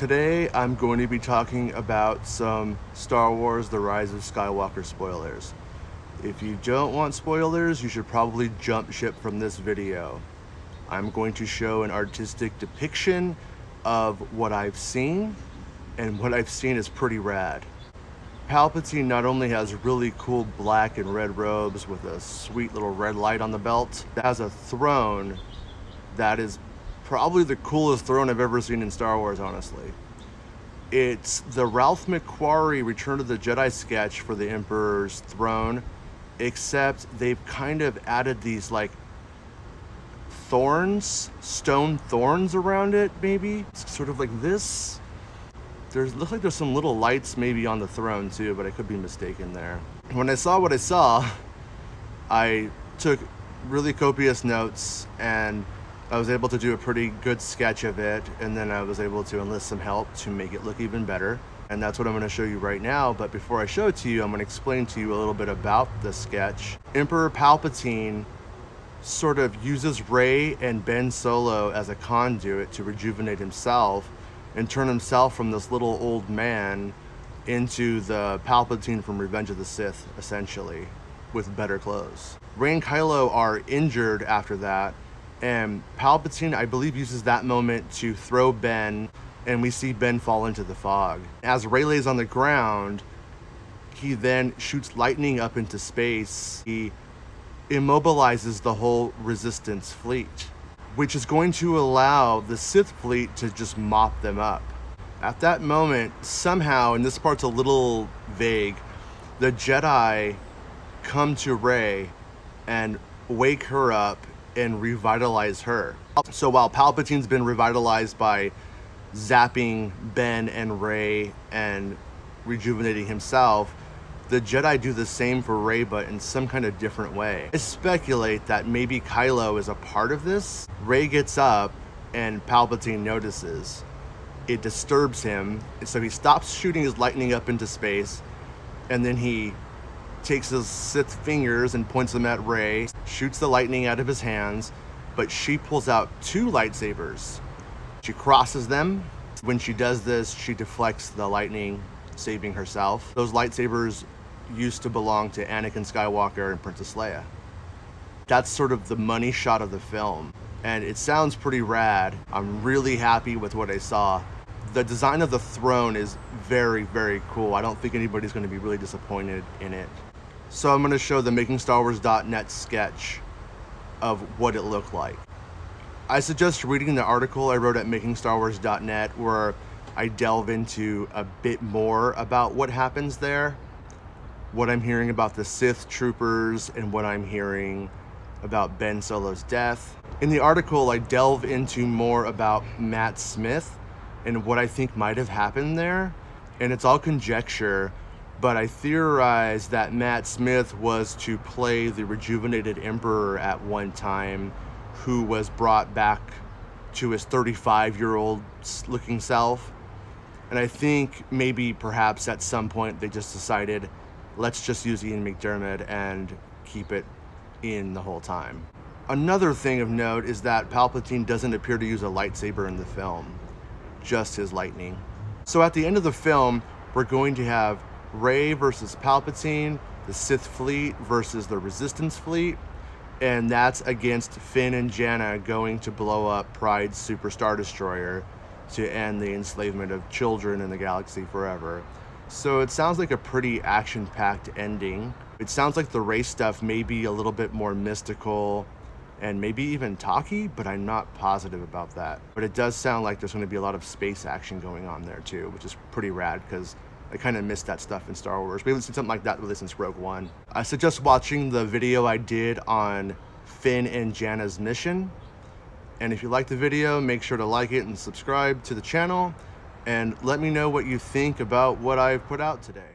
Today I'm going to be talking about some Star Wars The Rise of Skywalker spoilers. If you don't want spoilers, you should probably jump ship from this video. I'm going to show an artistic depiction of what I've seen, and what I've seen is pretty rad. Palpatine not only has really cool black and red robes with a sweet little red light on the belt, it has a throne that is probably the coolest throne I've ever seen in Star Wars, honestly. It's the Ralph McQuarrie Return of the Jedi sketch for the Emperor's throne, except they've kind of added these like thorns, stone thorns around it, maybe. It's sort of like this. Looks like there's some little lights maybe on the throne too, but I could be mistaken there. When I saw what I saw, I took really copious notes and I was able to do a pretty good sketch of it, and then I was able to enlist some help to make it look even better. And that's what I'm going to show you right now. But before I show it to you, I'm going to explain to you a little bit about the sketch. Emperor Palpatine sort of uses Rey and Ben Solo as a conduit to rejuvenate himself and turn himself from this little old man into the Palpatine from Revenge of the Sith, essentially, with better clothes. Rey and Kylo are injured after that, and Palpatine, I believe, uses that moment to throw Ben, and we see Ben fall into the fog. As Rey lays on the ground, he then shoots lightning up into space. He immobilizes the whole Resistance fleet, which is going to allow the Sith fleet to just mop them up. At that moment, somehow, and this part's a little vague, the Jedi come to Rey and wake her up and revitalize her. So while Palpatine's been revitalized by zapping Ben and Rey and rejuvenating himself, the Jedi do the same for Rey, but in some kind of different way. I speculate that maybe Kylo is a part of this. Rey gets up and Palpatine notices. It disturbs him, so he stops shooting his lightning up into space, and then he takes his Sith fingers and points them at Rey, shoots the lightning out of his hands, but she pulls out two lightsabers. She crosses them. When she does this, she deflects the lightning, saving herself. Those lightsabers used to belong to Anakin Skywalker and Princess Leia. That's sort of the money shot of the film, and it sounds pretty rad. I'm really happy with what I saw. The design of the throne is very, very cool. I don't think anybody's going to be really disappointed in it. So I'm going to show the MakingStarWars.net sketch of what it looked like. I suggest reading the article I wrote at MakingStarWars.net, where I delve into a bit more about what happens there, what I'm hearing about the Sith troopers, and what I'm hearing about Ben Solo's death. In the article, I delve into more about Matt Smith and what I think might have happened there, and it's all conjecture, but I theorize that Matt Smith was to play the rejuvenated Emperor at one time, who was brought back to his 35-year-old looking self. And I think maybe perhaps at some point they just decided, let's just use Ian McDiarmid and keep it in the whole time. Another thing of note is that Palpatine doesn't appear to use a lightsaber in the film, just his lightning. So at the end of the film, we're going to have Rey versus Palpatine, the Sith fleet versus the Resistance fleet, and that's against Finn and Janna going to blow up Pride's Super Star Destroyer to end the enslavement of children in the galaxy forever. So it sounds like a pretty action-packed ending. It sounds like the Rey stuff may be a little bit more mystical and maybe even talky, but I'm not positive about that. But it does sound like there's going to be a lot of space action going on there too, which is pretty rad, because I kind of missed that stuff in Star Wars. We haven't seen something like that really since Rogue One. I suggest watching the video I did on Finn and Janna's mission. And if you like the video, make sure to like it and subscribe to the channel. And let me know what you think about what I've put out today.